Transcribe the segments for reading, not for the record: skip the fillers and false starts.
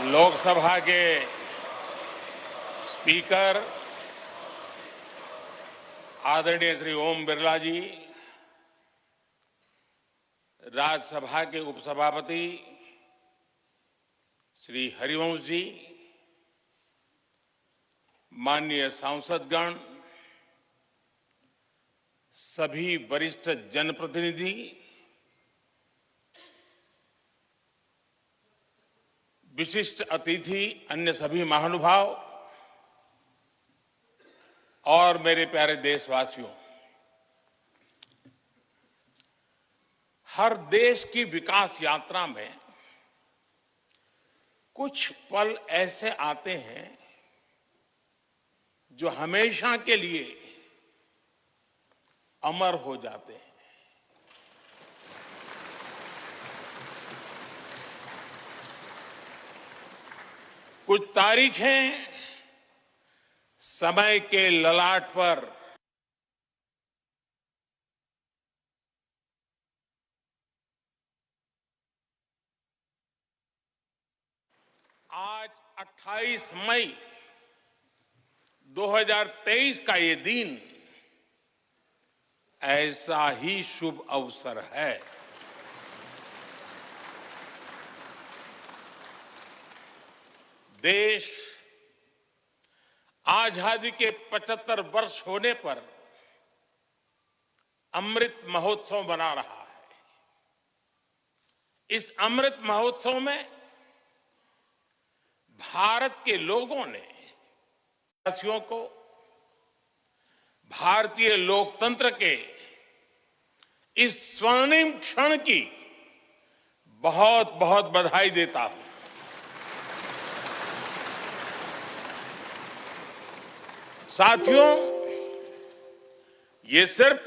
लोकसभा के स्पीकर आदरणीय श्री ओम बिरला जी, राज्यसभा के उपसभापति श्री हरिवंश जी, माननीय सांसदगण, सभी वरिष्ठ जनप्रतिनिधि, विशिष्ट अतिथि, अन्य सभी महानुभाव और मेरे प्यारे देशवासियों, हर देश की विकास यात्रा में कुछ पल ऐसे आते हैं जो हमेशा के लिए अमर हो जाते हैं। कुछ तारीखें समय के ललाट पर आज 28 मई 2023 का ये दिन ऐसा ही शुभ अवसर है। देश आजादी के 75 वर्ष होने पर अमृत महोत्सव मना रहा है। इस अमृत महोत्सव में भारत के लोगों ने देशवासियों को भारतीय लोकतंत्र के इस स्वर्णिम क्षण की बहुत बहुत बधाई देता हूं। साथियों, ये सिर्फ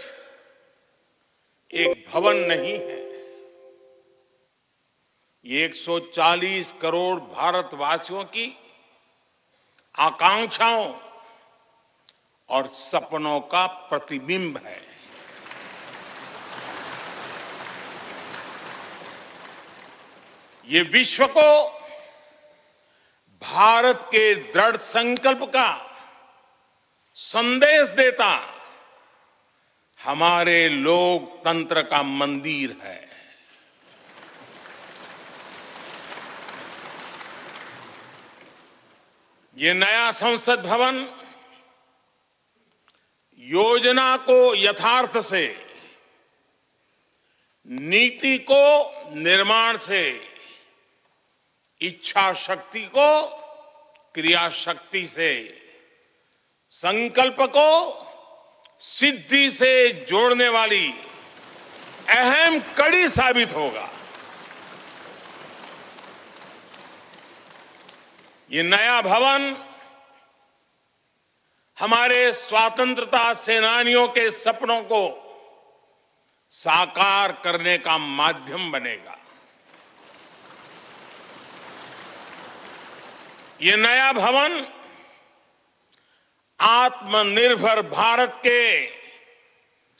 एक भवन नहीं है, ये 140 करोड़ भारतवासियों की आकांक्षाओं और सपनों का प्रतिबिंब है। ये विश्व को भारत के दृढ़ संकल्प का संदेश देता हमारे लोकतंत्र का मंदिर है। ये नया संसद भवन योजना को यथार्थ से, नीति को निर्माण से, इच्छा शक्ति को क्रिया शक्ति से, संकल्प को सिद्धि से जोड़ने वाली अहम कड़ी साबित होगा। ये नया भवन हमारे स्वतंत्रता सेनानियों के सपनों को साकार करने का माध्यम बनेगा। ये नया भवन आत्मनिर्भर भारत के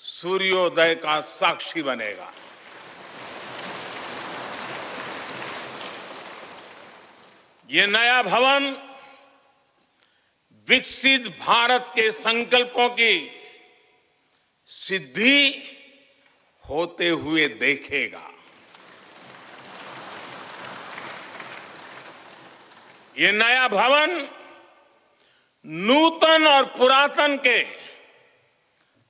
सूर्योदय का साक्षी बनेगा। ये नया भवन विकसित भारत के संकल्पों की सिद्धि होते हुए देखेगा। ये नया भवन नूतन और पुरातन के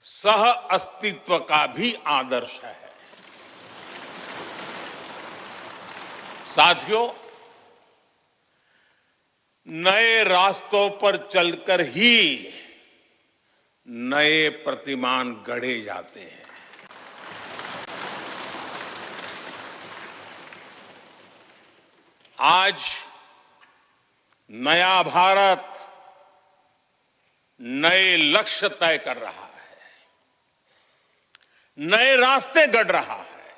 सह अस्तित्व का भी आदर्श है। साथियों, नए रास्तों पर चलकर ही नए प्रतिमान गढ़े जाते हैं। आज नया भारत नए लक्ष्य तय कर रहा है, नए रास्ते गढ़ रहा है,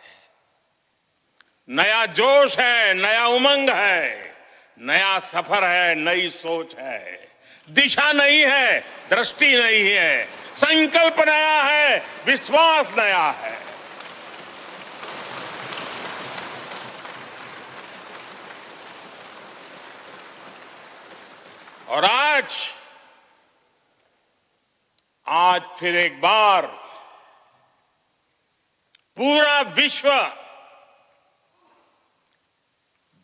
नया जोश है, नया उमंग है, नया सफर है, नई सोच है, दिशा नई है, दृष्टि नई है, संकल्प नया है, विश्वास नया है। और आज फिर एक बार पूरा विश्व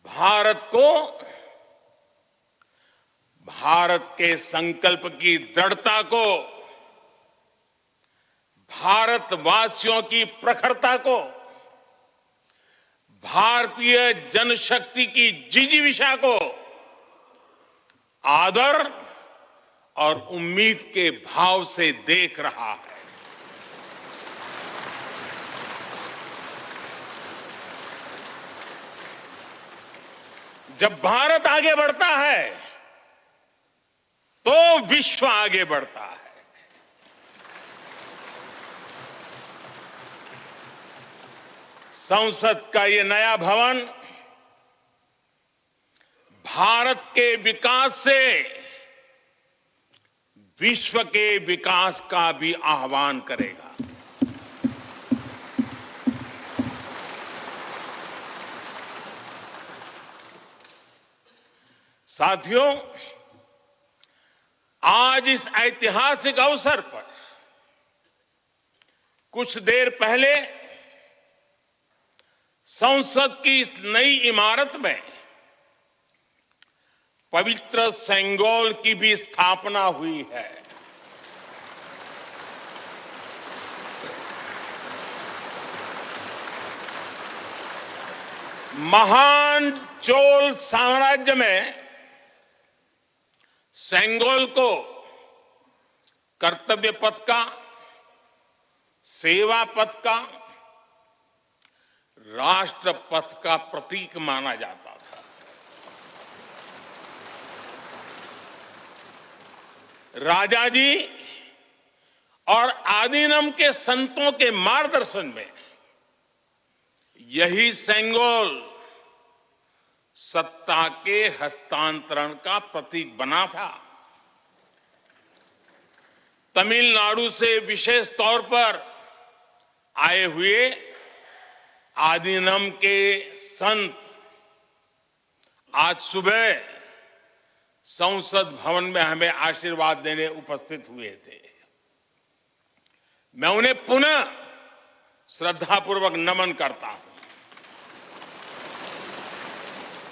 भारत को, भारत के संकल्प की दृढ़ता को, भारतवासियों की प्रखरता को, भारतीय जनशक्ति की जिजीविषा को आदर और उम्मीद के भाव से देख रहा है। जब भारत आगे बढ़ता है तो विश्व आगे बढ़ता है। संसद का ये नया भवन भारत के विकास से विश्व के विकास का भी आह्वान करेगा। साथियों, आज इस ऐतिहासिक अवसर पर कुछ देर पहले संसद की इस नई इमारत में पवित्र सेंगोल की भी स्थापना हुई है। महान चोल साम्राज्य में सेंगोल को कर्तव्य पथ का, सेवा पथ का, राष्ट्र पथ का प्रतीक माना जाता था। राजा जी और आदीनम के संतों के मार्गदर्शन में यही सेंगोल सत्ता के हस्तांतरण का प्रतीक बना था। तमिलनाडु से विशेष तौर पर आए हुए आदीनम के संत आज सुबह संसद भवन में हमें आशीर्वाद देने उपस्थित हुए थे। मैं उन्हें पुनः श्रद्धापूर्वक नमन करता हूं।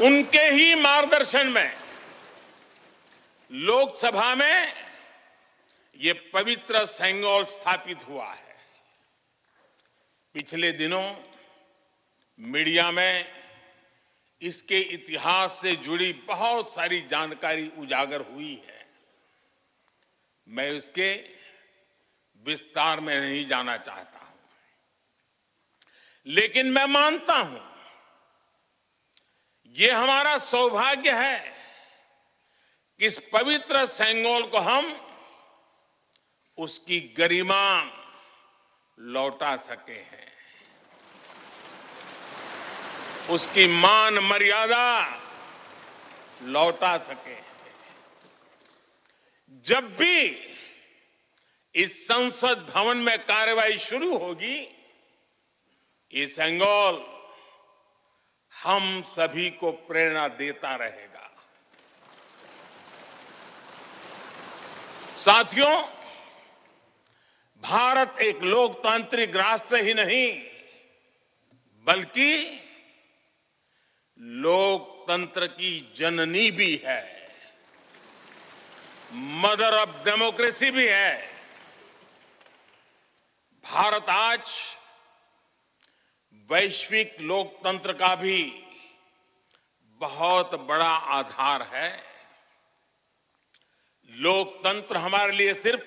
उनके ही मार्गदर्शन में लोकसभा में ये पवित्र सेंगोल स्थापित हुआ है। पिछले दिनों मीडिया में इसके इतिहास से जुड़ी बहुत सारी जानकारी उजागर हुई है। मैं इसके विस्तार में नहीं जाना चाहता हूं, लेकिन मैं मानता हूं ये हमारा सौभाग्य है कि इस पवित्र सेंगोल को हम उसकी गरिमा लौटा सके हैं, उसकी मान मर्यादा लौटा सके। जब भी इस संसद भवन में कार्यवाही शुरू होगी, ये सेंगोल हम सभी को प्रेरणा देता रहेगा। साथियों, भारत एक लोकतांत्रिक राष्ट्र ही नहीं बल्कि लोकतंत्र की जननी भी है, मदर ऑफ डेमोक्रेसी भी है। भारत आज वैश्विक लोकतंत्र का भी बहुत बड़ा आधार है। लोकतंत्र हमारे लिए सिर्फ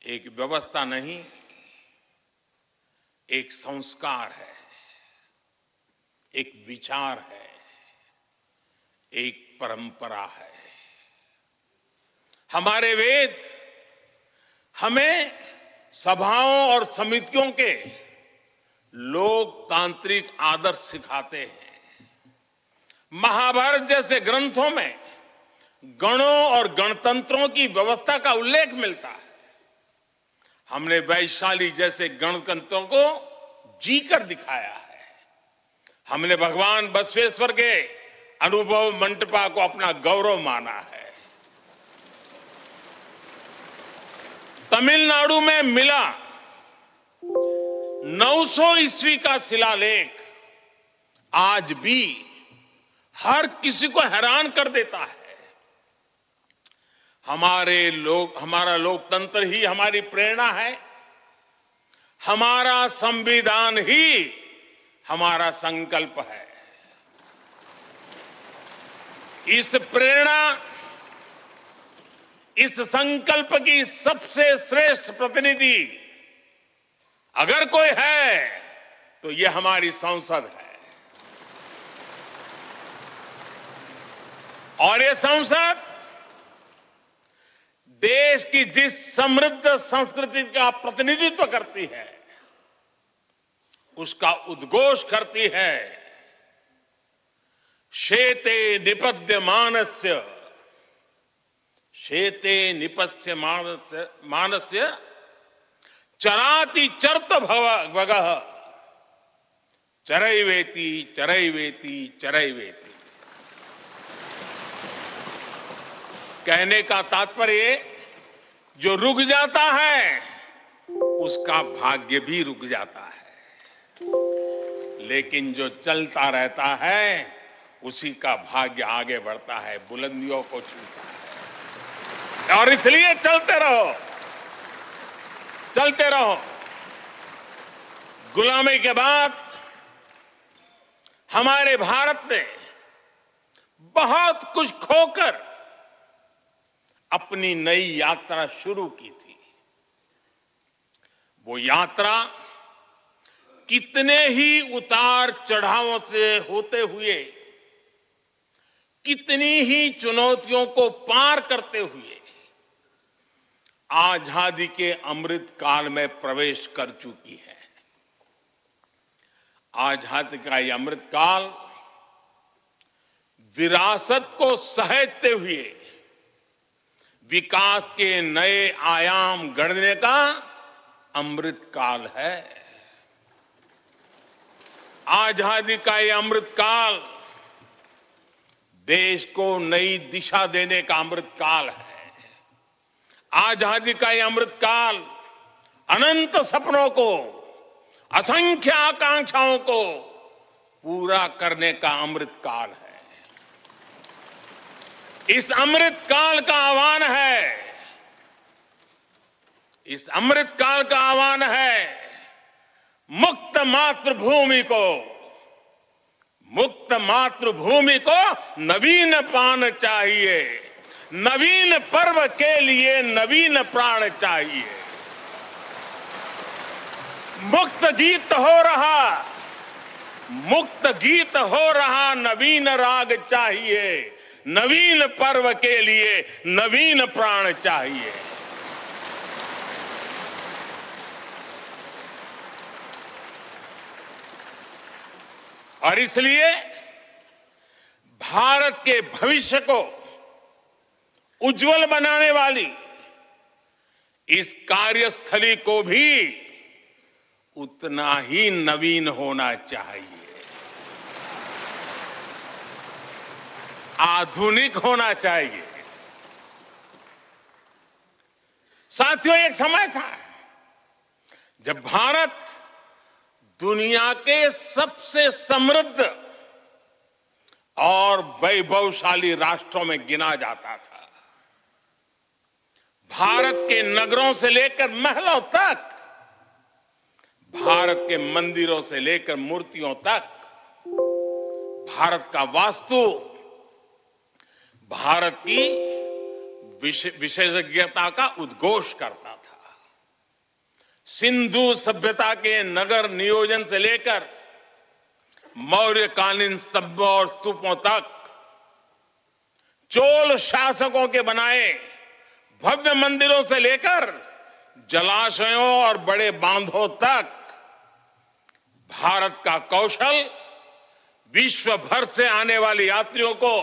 एक व्यवस्था नहीं, एक संस्कार है, एक विचार है, एक परंपरा है। हमारे वेद हमें सभाओं और समितियों के लोकतांत्रिक आदर्श सिखाते हैं। महाभारत जैसे ग्रंथों में गणों और गणतंत्रों की व्यवस्था का उल्लेख मिलता है। हमने वैशाली जैसे गणतंत्रों को जीकर दिखाया है। हमने भगवान बसवेश्वर के अनुभव मंटपा को अपना गौरव माना है। तमिलनाडु में मिला 900 ईस्वी का शिलालेख आज भी हर किसी को हैरान कर देता है। हमारा लोकतंत्र ही हमारी प्रेरणा है, हमारा संविधान ही हमारा संकल्प है। इस प्रेरणा, इस संकल्प की सबसे श्रेष्ठ प्रतिनिधि अगर कोई है तो ये हमारी संसद है। और ये संसद देश की जिस समृद्ध संस्कृति का प्रतिनिधित्व करती है, उसका उद्घोष करती है। शेते निपद्य मानस्य, शेते निपस्य मानस्य चराति चरत भगः, चरैवेति चरैवेति चरैवेति। कहने का तात्पर्य, जो रुक जाता है उसका भाग्य भी रुक जाता है, लेकिन जो चलता रहता है उसी का भाग्य आगे बढ़ता है, बुलंदियों को छूता है। और इसलिए चलते रहो, चलते रहो। गुलामी के बाद हमारे भारत ने बहुत कुछ खोकर अपनी नई यात्रा शुरू की थी। वो यात्रा कितने ही उतार चढ़ावों से होते हुए, कितनी ही चुनौतियों को पार करते हुए आजादी के अमृत काल में प्रवेश कर चुकी है। आजादी का ये अमृत काल विरासत को सहेजते हुए विकास के नए आयाम गढ़ने का अमृत काल है। आजादी का ये अमृत काल देश को नई दिशा देने का अमृत काल है। आजादी का ये अमृत काल अनंत सपनों को, असंख्य आकांक्षाओं को पूरा करने का अमृत काल है। इस अमृत काल का आह्वान है, इस अमृत काल का आह्वान है मुक्त मातृभूमि को, मुक्त मातृभूमि को नवीन प्राण चाहिए, नवीन पर्व के लिए नवीन प्राण चाहिए। मुक्त गीत हो रहा, मुक्त गीत हो रहा नवीन राग चाहिए, नवीन पर्व के लिए नवीन प्राण चाहिए। और इसलिए भारत के भविष्य को उज्जवल बनाने वाली इस कार्यस्थली को भी उतना ही नवीन होना चाहिए, आधुनिक होना चाहिए। साथियों, एक समय था जब भारत दुनिया के सबसे समृद्ध और वैभवशाली राष्ट्रों में गिना जाता था। भारत के नगरों से लेकर महलों तक, भारत के मंदिरों से लेकर मूर्तियों तक, भारत का वास्तु भारत की विशेषज्ञता का उद्घोष करता था। सिंधु सभ्यता के नगर नियोजन से लेकर मौर्यकालीन स्तंभों और स्तूपों तक, चोल शासकों के बनाए भव्य मंदिरों से लेकर जलाशयों और बड़े बांधों तक भारत का कौशल विश्व भर से आने वाले यात्रियों को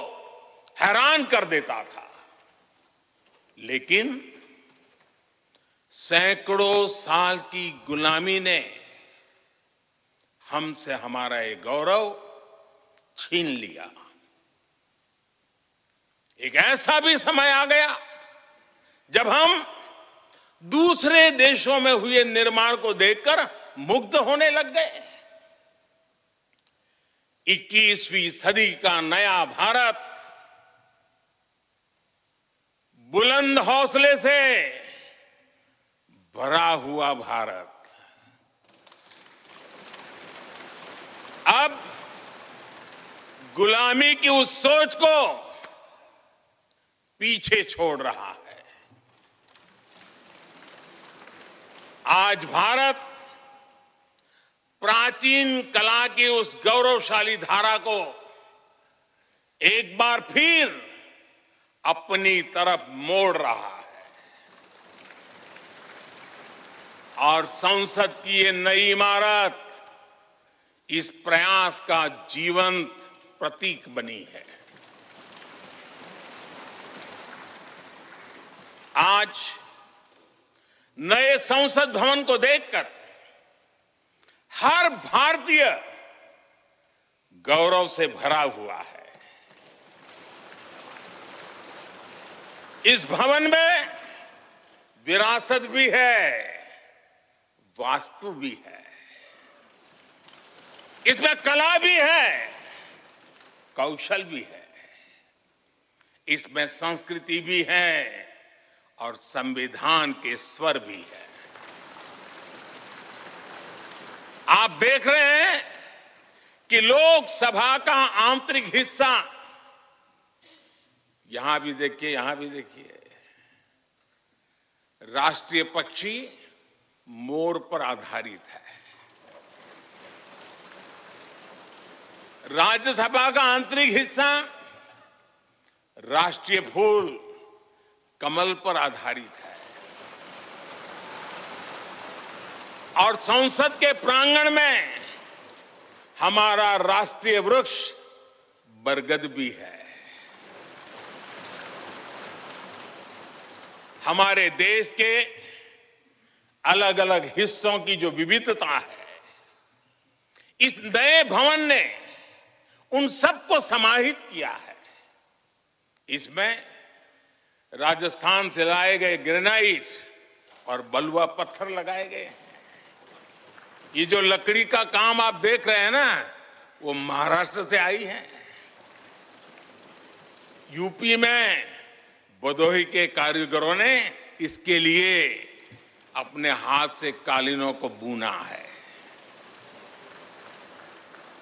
हैरान कर देता था। लेकिन सैकड़ों साल की गुलामी ने हमसे हमारा ये गौरव छीन लिया। एक ऐसा भी समय आ गया जब हम दूसरे देशों में हुए निर्माण को देखकर मुग्ध होने लग गए। 21वीं सदी का नया भारत बुलंद हौसले से भरा हुआ भारत अब गुलामी की उस सोच को पीछे छोड़ रहा है। आज भारत प्राचीन कला की उस गौरवशाली धारा को एक बार फिर अपनी तरफ मोड़ रहा है और संसद की ये नई इमारत इस प्रयास का जीवंत प्रतीक बनी है। आज नए संसद भवन को देखकर हर भारतीय गौरव से भरा हुआ है। इस भवन में विरासत भी है, वास्तु भी है, इसमें कला भी है, कौशल भी है, इसमें संस्कृति भी है और संविधान के स्वर भी है। आप देख रहे हैं कि लोकसभा का आंतरिक हिस्सा, यहां भी देखिए, यहां भी देखिए, राष्ट्रीय पक्षी मोर पर आधारित है। राज्यसभा का आंतरिक हिस्सा राष्ट्रीय फूल कमल पर आधारित है और संसद के प्रांगण में हमारा राष्ट्रीय वृक्ष बरगद भी है। हमारे देश के अलग अलग हिस्सों की जो विविधता है, इस नए भवन ने उन सबको समाहित किया है। इसमें राजस्थान से लाए गए ग्रेनाइट और बलुआ पत्थर लगाए गए हैं। ये जो लकड़ी का काम आप देख रहे हैं ना, वो महाराष्ट्र से आई है। यूपी में भदोही के कारीगरों ने इसके लिए अपने हाथ से कालीनों को बुना है।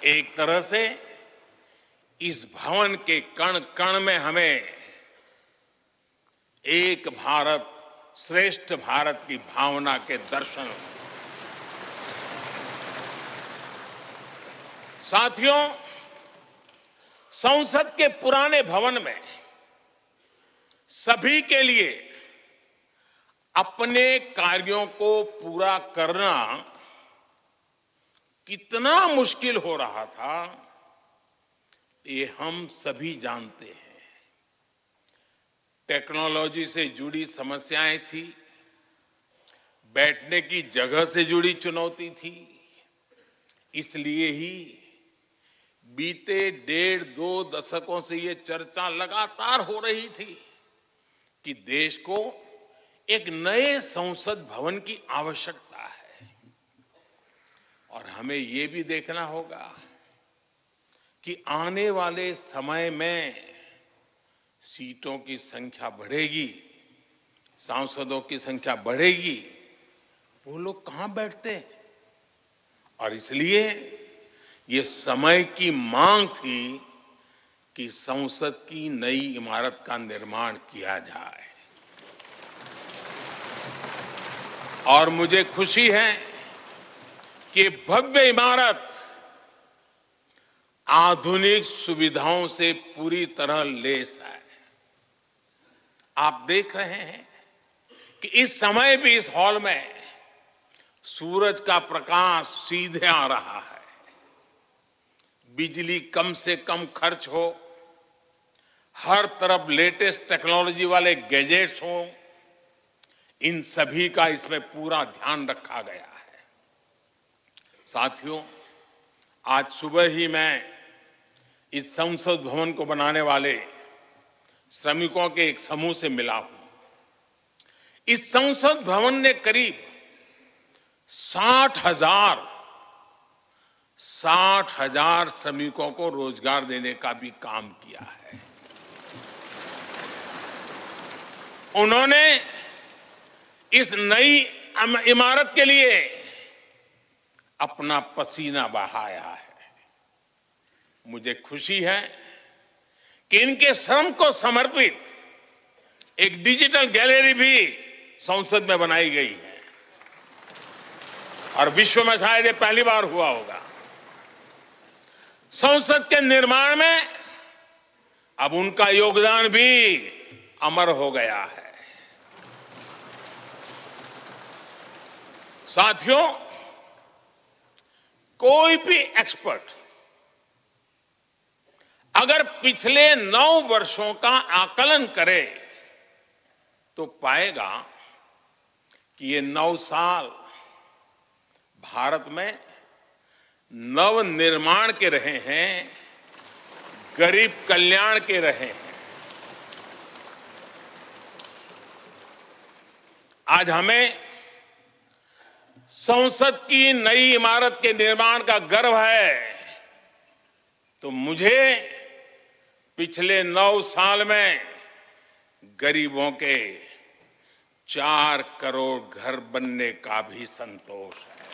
एक तरह से इस भवन के कण कण में हमें एक भारत श्रेष्ठ भारत की भावना के दर्शन। साथियों, संसद के पुराने भवन में सभी के लिए अपने कार्यों को पूरा करना कितना मुश्किल हो रहा था, ये हम सभी जानते हैं। टेक्नोलॉजी से जुड़ी समस्याएं थी, बैठने की जगह से जुड़ी चुनौती थी। इसलिए ही बीते 1.5-2 दशकों से ये चर्चा लगातार हो रही थी कि देश को एक नए संसद भवन की आवश्यकता है। और हमें ये भी देखना होगा कि आने वाले समय में सीटों की संख्या बढ़ेगी, सांसदों की संख्या बढ़ेगी, वो लोग कहां बैठते हैं? और इसलिए ये समय की मांग थी कि संसद की नई इमारत का निर्माण किया जाए। और मुझे खुशी है कि भव्य इमारत आधुनिक सुविधाओं से पूरी तरह लैस है। आप देख रहे हैं कि इस समय भी इस हॉल में सूरज का प्रकाश सीधे आ रहा है, बिजली कम से कम खर्च हो, हर तरफ लेटेस्ट टेक्नोलॉजी वाले गैजेट्स हों, इन सभी का इसमें पूरा ध्यान रखा गया है। साथियों, आज सुबह ही मैं इस संसद भवन को बनाने वाले श्रमिकों के एक समूह से मिला हूं। इस संसद भवन ने करीब 60,000 श्रमिकों को रोजगार देने का भी काम किया है। उन्होंने इस नई इमारत के लिए अपना पसीना बहाया है। मुझे खुशी है कि इनके श्रम को समर्पित एक डिजिटल गैलरी भी संसद में बनाई गई है और विश्व में शायद ये पहली बार हुआ होगा। संसद के निर्माण में अब उनका योगदान भी अमर हो गया है। साथियों, कोई भी एक्सपर्ट अगर पिछले 9 वर्षों का आकलन करे तो पाएगा कि ये 9 साल भारत में नव निर्माण के रहे हैं, गरीब कल्याण के रहे हैं। आज हमें संसद की नई इमारत के निर्माण का गर्व है, तो मुझे पिछले 9 साल में गरीबों के 4 करोड़ घर बनने का भी संतोष है।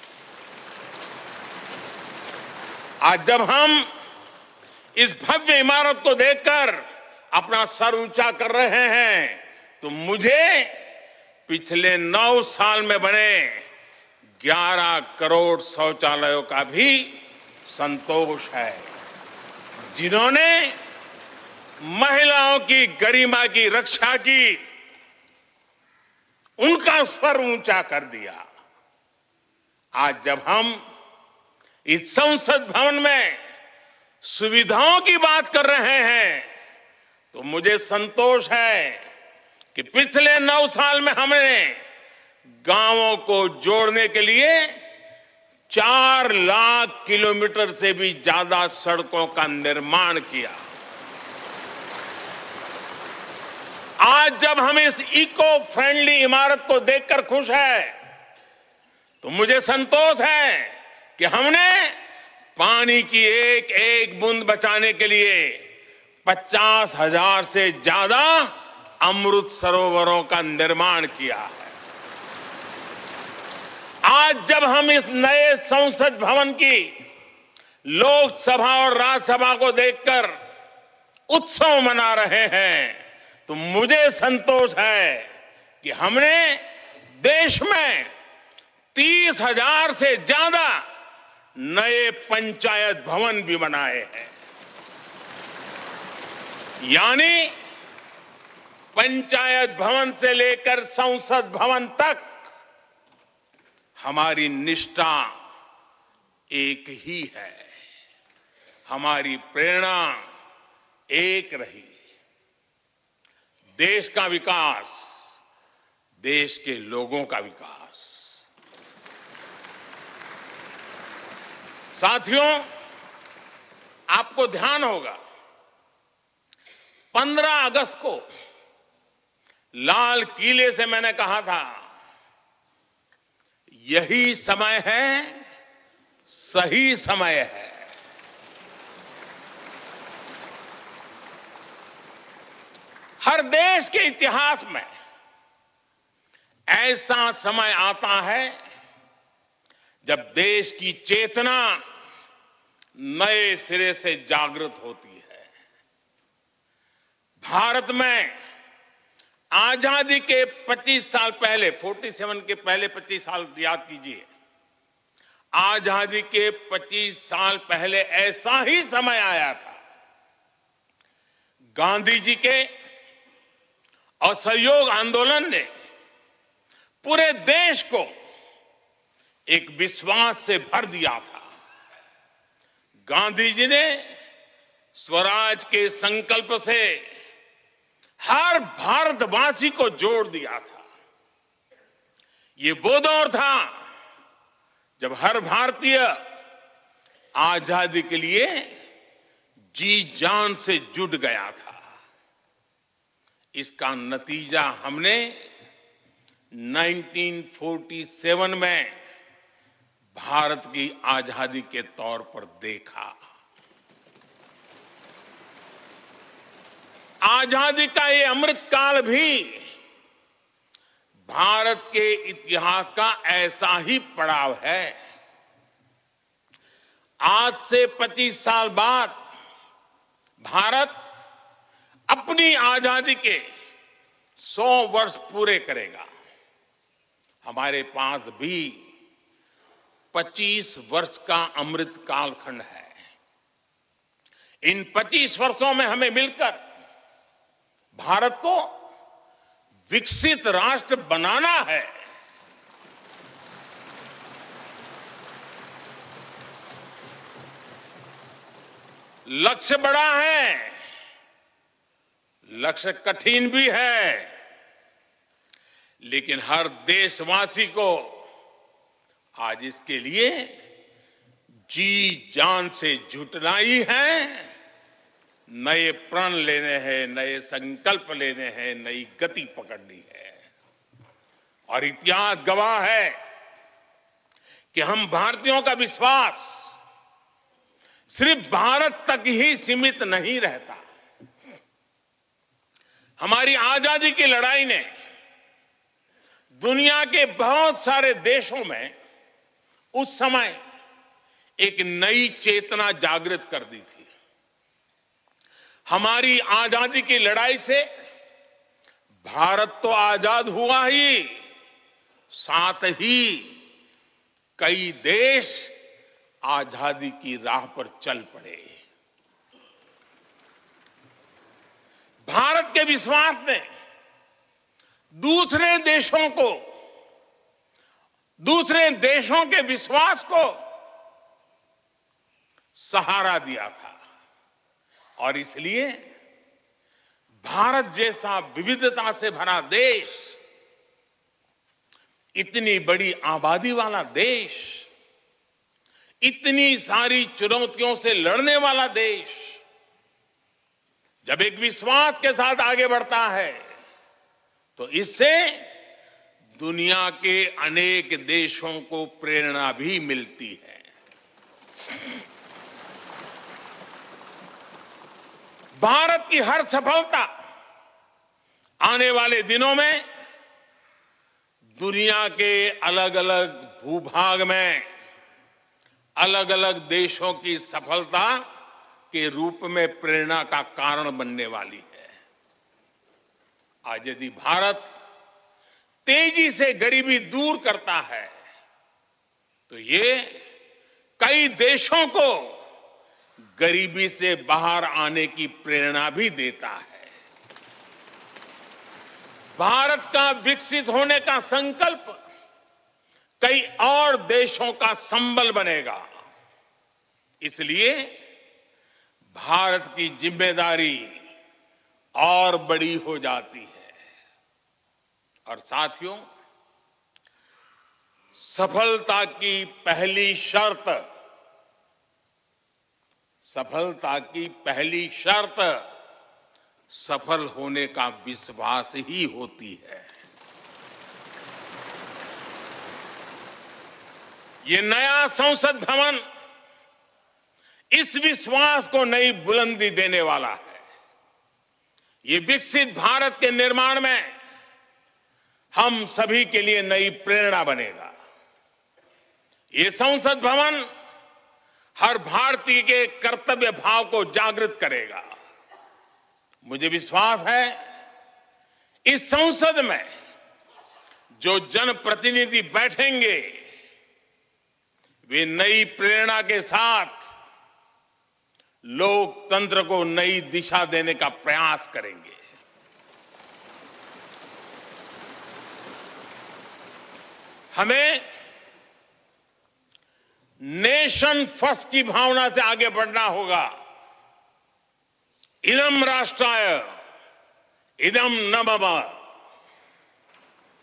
आज जब हम इस भव्य इमारत को देखकर अपना सर ऊंचा कर रहे हैं, तो मुझे पिछले 9 साल में बने 11 करोड़ शौचालयों का भी संतोष है, जिन्होंने महिलाओं की गरिमा की रक्षा की, उनका सर ऊंचा कर दिया। आज जब हम इस संसद भवन में सुविधाओं की बात कर रहे हैं, तो मुझे संतोष है कि पिछले 9 साल में हमने गांवों को जोड़ने के लिए 4 लाख किलोमीटर से भी ज्यादा सड़कों का निर्माण किया। आज जब हम इस इको फ्रेंडली इमारत को देखकर खुश हैं, तो मुझे संतोष है कि हमने पानी की एक एक बूंद बचाने के लिए 50,000 से ज्यादा अमृत सरोवरों का निर्माण किया है। आज जब हम इस नए संसद भवन की लोकसभा और राज्यसभा को देखकर उत्सव मना रहे हैं, तो मुझे संतोष है कि हमने देश में 30,000 से ज्यादा नए पंचायत भवन भी बनाए हैं। यानी पंचायत भवन से लेकर संसद भवन तक हमारी निष्ठा एक ही है, हमारी प्रेरणा एक रही। देश का विकास, देश के लोगों का विकास। साथियों, आपको ध्यान होगा 15 अगस्त को लाल किले से मैंने कहा था, यही समय है, सही समय है। हर देश के इतिहास में ऐसा समय आता है जब देश की चेतना नए सिरे से जागृत होती है। भारत में आजादी के 25 साल पहले, 47 के पहले 25 साल याद कीजिए, आजादी के 25 साल पहले ऐसा ही समय आया था। गांधी जी के असहयोग आंदोलन ने पूरे देश को एक विश्वास से भर दिया था। गांधी जी ने स्वराज के संकल्प से हर भारतवासी को जोड़ दिया था। ये वो दौर था जब हर भारतीय आजादी के लिए जी जान से जुट गया था। इसका नतीजा हमने 1947 में भारत की आजादी के तौर पर देखा। आजादी का ये अमृतकाल भी भारत के इतिहास का ऐसा ही पड़ाव है। आज से 25 साल बाद भारत अपनी आजादी के 100 वर्ष पूरे करेगा। हमारे पास भी 25 वर्ष का अमृत कालखंड है। इन 25 वर्षों में हमें मिलकर भारत को विकसित राष्ट्र बनाना है। लक्ष्य बड़ा है, लक्ष्य कठिन भी है, लेकिन हर देशवासी को आज इसके लिए जी जान से जुटना ही है। नए प्रण लेने हैं, नए संकल्प लेने हैं, नई गति पकड़नी है। और इतिहास गवाह है कि हम भारतीयों का विश्वास सिर्फ भारत तक ही सीमित नहीं रहता। हमारी आजादी की लड़ाई ने दुनिया के बहुत सारे देशों में उस समय एक नई चेतना जागृत कर दी थी। हमारी आजादी की लड़ाई से भारत तो आजाद हुआ ही, साथ ही कई देश आजादी की राह पर चल पड़े। भारत के विश्वास ने दूसरे देशों के विश्वास को सहारा दिया था। और इसलिए भारत जैसा विविधता से भरा देश, इतनी बड़ी आबादी वाला देश, इतनी सारी चुनौतियों से लड़ने वाला देश जब एक विश्वास के साथ आगे बढ़ता है तो इससे दुनिया के अनेक देशों को प्रेरणा भी मिलती है। भारत की हर सफलता आने वाले दिनों में दुनिया के अलग अलग भूभाग में अलग अलग देशों की सफलता के रूप में प्रेरणा का कारण बनने वाली है। आज यदि भारत तेजी से गरीबी दूर करता है तो ये कई देशों को गरीबी से बाहर आने की प्रेरणा भी देता है। भारत का विकसित होने का संकल्प कई और देशों का संबल बनेगा। इसलिए भारत की जिम्मेदारी और बड़ी हो जाती है। और साथियों, सफलता की पहली शर्त सफल होने का विश्वास ही होती है। ये नया संसद भवन इस विश्वास को नई बुलंदी देने वाला है। ये विकसित भारत के निर्माण में हम सभी के लिए नई प्रेरणा बनेगा। ये संसद भवन हर भारतीय के कर्तव्य भाव को जागृत करेगा। मुझे विश्वास है इस संसद में जो जनप्रतिनिधि बैठेंगे वे नई प्रेरणा के साथ लोकतंत्र को नई दिशा देने का प्रयास करेंगे। हमें नेशन फर्स्ट की भावना से आगे बढ़ना होगा। इदम राष्ट्राय इदम न मम।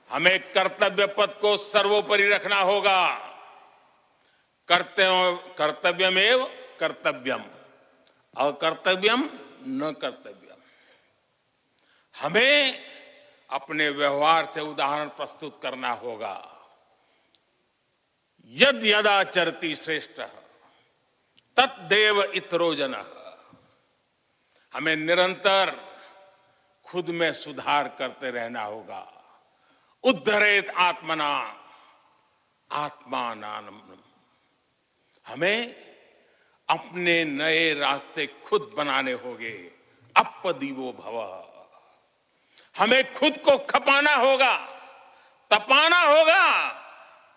हमें कर्तव्य पथ को सर्वोपरि रखना होगा। कर्तव्यमेव कर्तव्यम, अकर्तव्यम न कर्तव्यम। हमें अपने व्यवहार से उदाहरण प्रस्तुत करना होगा। यद यदाचरति श्रेष्ठः तद्देव इतरो जनः। हमें निरंतर खुद में सुधार करते रहना होगा। उद्धरेत आत्मना आत्मानानम। हमें अपने नए रास्ते खुद बनाने होंगे। अपदीवो भव। हमें खुद को खपाना होगा, तपाना होगा।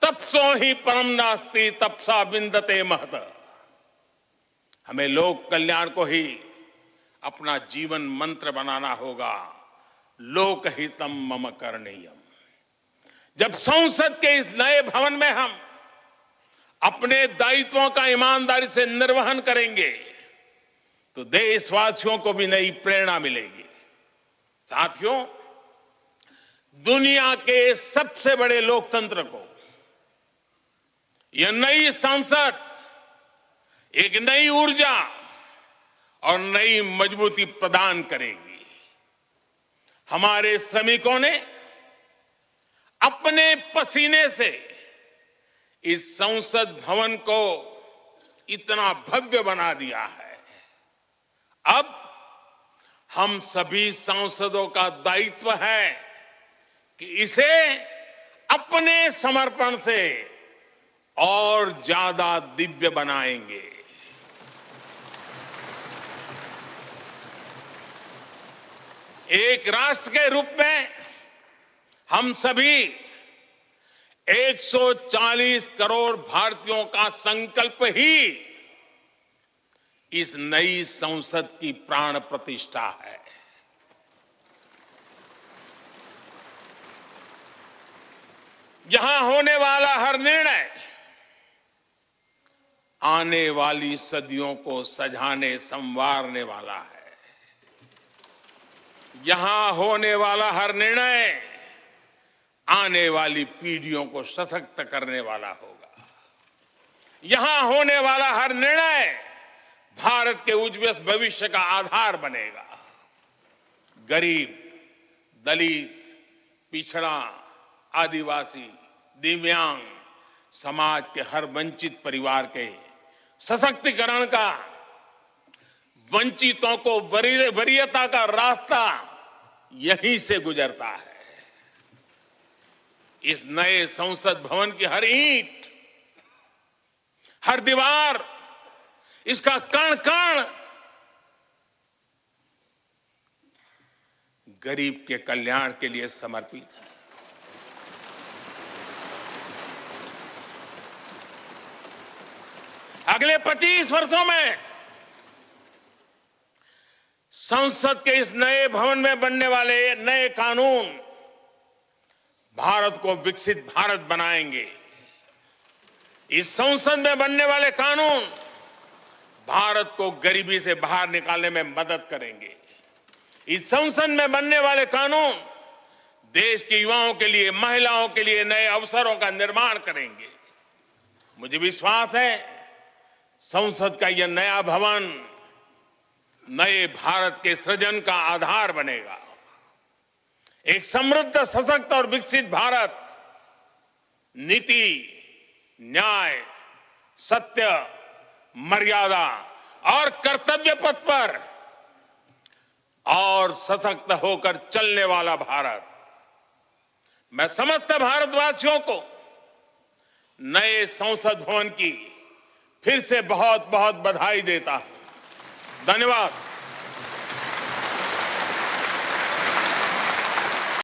तपसो ही परम नास्ति तपसा विंदते महत। हमें लोक कल्याण को ही अपना जीवन मंत्र बनाना होगा। लोकहितम मम करणीयम। जब संसद के इस नए भवन में हम अपने दायित्वों का ईमानदारी से निर्वहन करेंगे तो देशवासियों को भी नई प्रेरणा मिलेगी। साथियों, दुनिया के सबसे बड़े लोकतंत्र को यह नई संसद एक नई ऊर्जा और नई मजबूती प्रदान करेगी। हमारे श्रमिकों ने अपने पसीने से इस संसद भवन को इतना भव्य बना दिया है। अब हम सभी सांसदों का दायित्व है कि इसे अपने समर्पण से और ज्यादा दिव्य बनाएंगे। एक राष्ट्र के रूप में हम सभी 140 करोड़ भारतीयों का संकल्प ही इस नई संसद की प्राण प्रतिष्ठा है। यहां होने वाला हर निर्णय आने वाली सदियों को सजाने संवारने वाला है। यहां होने वाला हर निर्णय आने वाली पीढ़ियों को सशक्त करने वाला होगा। यहां होने वाला हर निर्णय भारत के उज्ज्वल भविष्य का आधार बनेगा। गरीब, दलित, पिछड़ा, आदिवासी, दिव्यांग समाज के हर वंचित परिवार के सशक्तिकरण का, वंचितों को वरीयता का रास्ता यहीं से गुजरता है। इस नए संसद भवन की हर ईंट, हर दीवार, इसका कण कण गरीब के कल्याण के लिए समर्पित है। अगले 25 वर्षों में संसद के इस नए भवन में बनने वाले नए कानून भारत को विकसित भारत बनाएंगे। इस संसद में बनने वाले कानून भारत को गरीबी से बाहर निकालने में मदद करेंगे। इस संसद में बनने वाले कानून देश के युवाओं के लिए, महिलाओं के लिए नए अवसरों का निर्माण करेंगे। मुझे विश्वास है संसद का यह नया भवन नए भारत के सृजन का आधार बनेगा। एक समृद्ध, सशक्त और विकसित भारत नीति, न्याय, सत्य, मर्यादा और कर्तव्य पथ पर और सशक्त होकर चलने वाला भारत। मैं समस्त भारतवासियों को नए संसद भवन की फिर से बहुत बहुत बधाई देता हूं। धन्यवाद।